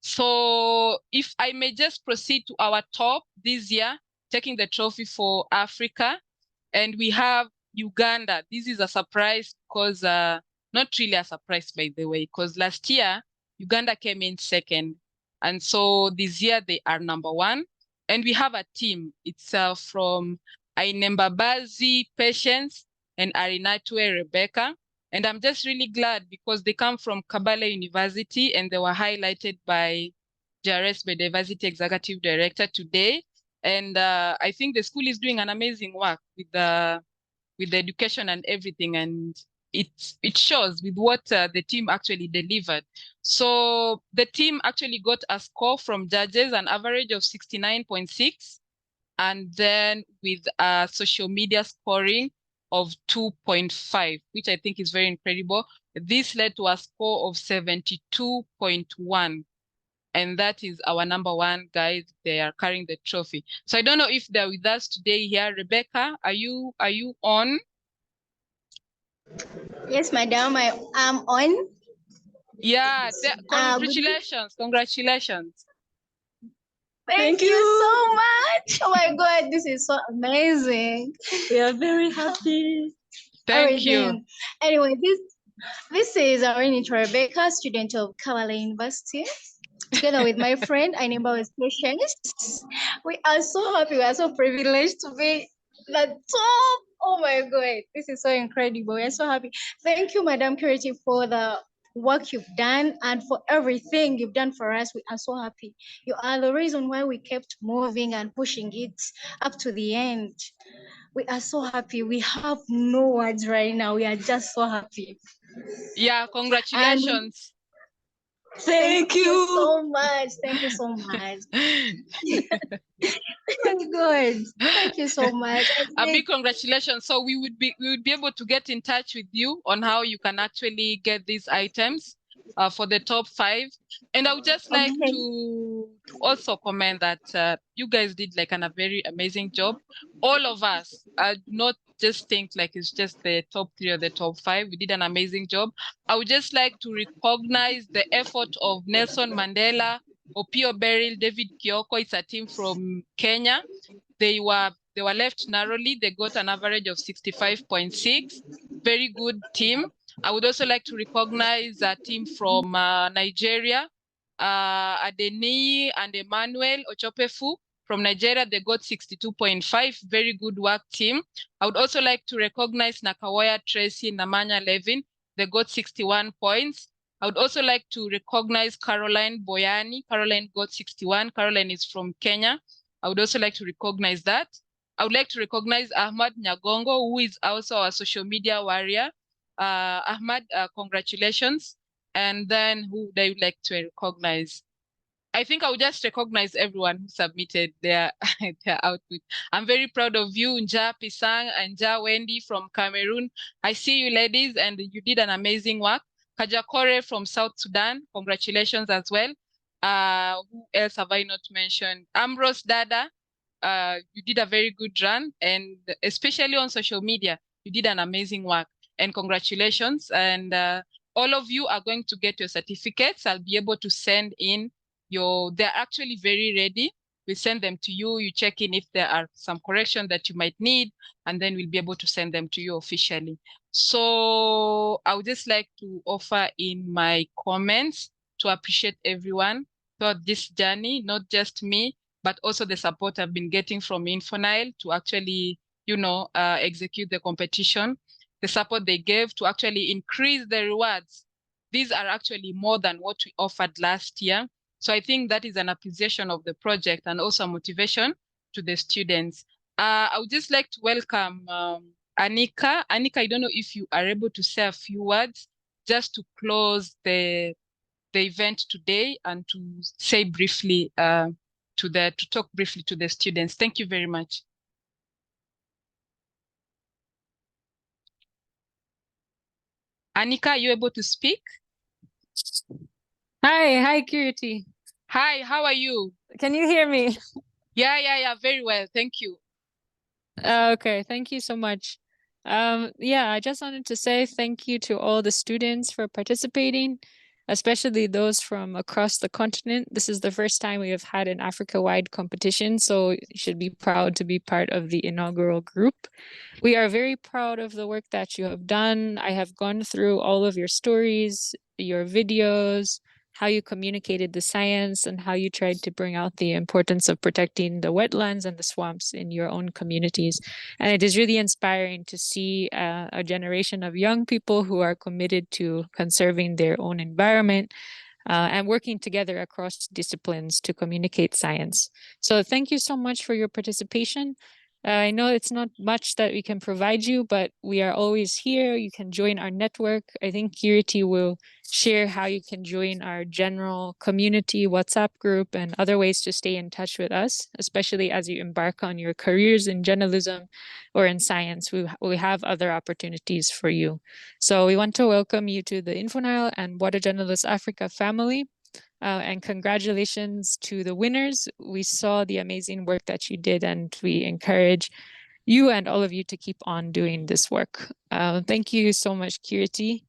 So if I may just proceed to our top this year, taking the trophy for Africa, and we have Uganda. This is a surprise, because not really a surprise, by the way, because last year Uganda came in 2nd. And so this year they are number 1. And we have a team. It's from Ainembabazi Patience and Arinatwe Rebecca. And I'm just really glad, because they come from Kabale University, and they were highlighted by JRS Biodiversity Executive Director today. And I think the school is doing an amazing work with the education and everything. And it shows with what the team actually delivered. So the team actually got a score from judges, an average of 69.6. and then with a social media scoring of 2.5, which I think is very incredible. This led to a score of 72.1. And that is our number one, guys. They are carrying the trophy. So I don't know if they're with us today here. Rebecca, are you on? Yes, madam, I'm on. Yeah, congratulations. Congratulations. Thank you so much. Oh my God, this is so amazing. We are very happy. Thank you. Anyway, this is Arinit Rebecca, student of Kavala University. Together with my friend, Ainimba Specialist. We are so happy, we are so privileged to be the top. Oh my God, this is so incredible. We are so happy. Thank you, Madam Curity, for the work you've done and for everything you've done for us. We are so happy. You are the reason why we kept moving and pushing it up to the end. We are so happy. We have no words right now. We are just so happy. Yeah, congratulations. Thank you so much. Thank you so much. Good. Thank you so much. A big congratulations. So we would be able to get in touch with you on how you can actually get these items for the top 5. And I would just like to also comment that you guys did like a very amazing job. All of us not just think like it's just the top 3 or the top 5. We did an amazing job. I would just like to recognize the effort of Nelson Mandela, Opio Beryl, David Kioko. It's a team from Kenya. They were left narrowly. They got an average of 65.6. Very good team. I would also like to recognize a team from Nigeria, Adeni and Emmanuel Ochopefu. From Nigeria, they got 62.5. Very good work, team. I would also like to recognize Nakawaya Tracy Namanya Levin. They got 61 points. I would also like to recognize Caroline Boyani. Caroline got 61. Caroline is from Kenya. I would also like to recognize that. I would like to recognize Ahmad Nyagongo, who is also a social media warrior. Ahmad, congratulations. And then who would I like to recognize? I think I would just recognize everyone who submitted their output. I'm very proud of you, Nja Pisang and Nja Wendy from Cameroon. I see you ladies and you did an amazing work. Kajakore from South Sudan, congratulations as well. Who else have I not mentioned? Ambrose Dada, you did a very good run, and especially on social media, you did an amazing work, and congratulations. And all of you are going to get your certificates. I'll be able to send in they're actually very ready. We send them to you. You check in if there are some corrections that you might need, and then we'll be able to send them to you officially. So I would just like to offer in my comments to appreciate everyone throughout this journey, not just me, but also the support I've been getting from Infonile to actually, execute the competition, the support they gave to actually increase the rewards. These are actually more than what we offered last year. So I think that is an appreciation of the project and also a motivation to the students. I would just like to welcome Anika. Anika, I don't know if you are able to say a few words just to close the event today and to say briefly to talk briefly to the students. Thank you very much. Anika, are you able to speak? Hi, Curity. Hi, how are you? Can you hear me? Yeah, very well. Thank you. Okay, thank you so much. I just wanted to say thank you to all the students for participating, especially those from across the continent. This is the first time we have had an Africa-wide competition, so you should be proud to be part of the inaugural group. We are very proud of the work that you have done. I have gone through all of your stories, your videos, how you communicated the science, and how you tried to bring out the importance of protecting the wetlands and the swamps in your own communities. And it is really inspiring to see a generation of young people who are committed to conserving their own environment and working together across disciplines to communicate science. So thank you so much for your participation. I know it's not much that we can provide you, but we are always here. You can join our network. I think Kiriti will share how you can join our general community WhatsApp group and other ways to stay in touch with us, especially as you embark on your careers in journalism or in science. We have other opportunities for you. So we want to welcome you to the InfoNile and Water Journalists Africa family. And congratulations to the winners. We saw the amazing work that you did, and we encourage you and all of you to keep on doing this work. Thank you so much, Kiriti,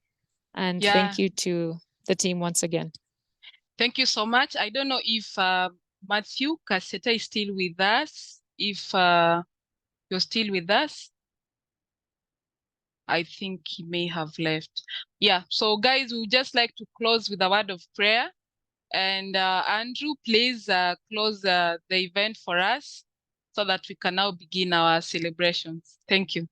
and thank you to the team once again. Thank you so much. I don't know if Matthew Cassetta is still with us. If you're still with us, I think he may have left. Yeah, so guys, we would just like to close with a word of prayer. And Andrew, please close the event for us so that we can now begin our celebrations. Thank you.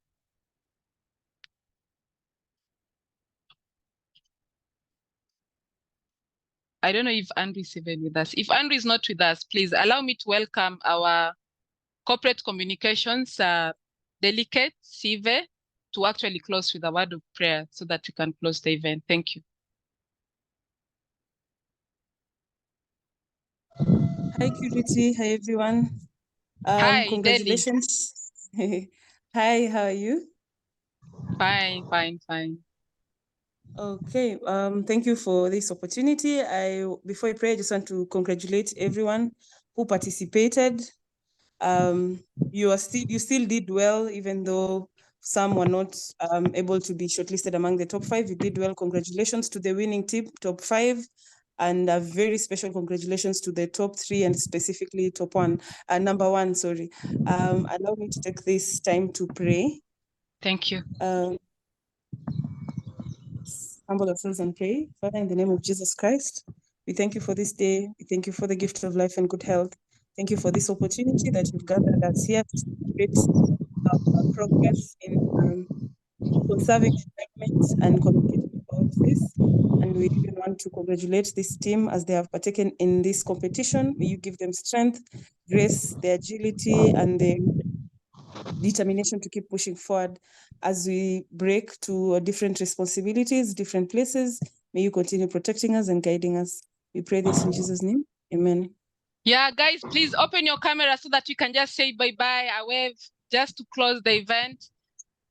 I don't know if Andrew is even with us. If Andrew is not with us, please allow me to welcome our corporate communications delegate, Sive, to actually close with a word of prayer so that we can close the event. Thank you. Hi, Kiriti. Hi, everyone. Hi, congratulations. Hi, how are you? Fine, fine, fine. Okay, thank you for this opportunity. Before I pray, I just want to congratulate everyone who participated. You still did well, even though some were not able to be shortlisted among the top 5. You did well. Congratulations to the winning team, top 5. And a very special congratulations to the top 3 and specifically top 1, number 1, sorry. Allow me to take this time to pray. Thank you. Humble ourselves and pray. Father, in the name of Jesus Christ, we thank you for this day. We thank you for the gift of life and good health. Thank you for this opportunity that you've gathered us here to celebrate progress in conserving environment and communicating about this. And we even want to congratulate this team as they have partaken in this competition. May you give them strength, grace, the agility, and the determination to keep pushing forward as we break to different responsibilities, different places. May you continue protecting us and guiding us. We pray this in Jesus' name. Amen. Yeah, guys, please open your camera so that we can just say bye-bye, a wave, just to close the event.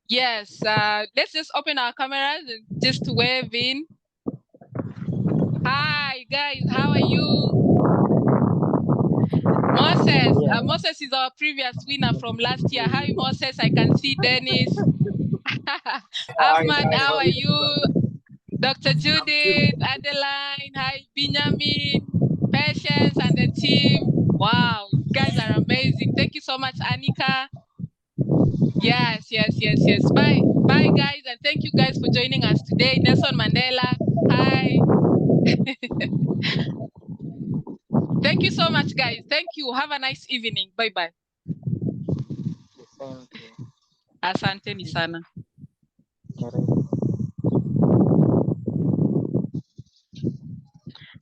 Yes, let's just open our cameras and just to wave in. Hi, guys, how are you? Moses, Moses is our previous winner from last year. Hi, Moses, I can see Dennis. Ahmad, how are you? Dr. Judith, Adeline, hi, Benjamin, Patience, and the team. Wow, you guys are amazing. Thank you so much, Anika. Yes. Bye, guys, and thank you guys for joining us today. Nelson Mandela, hi. Thank you so much, guys. Thank you. Have a nice evening. Bye-bye. Asanteni sana.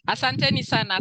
Asanteni sana.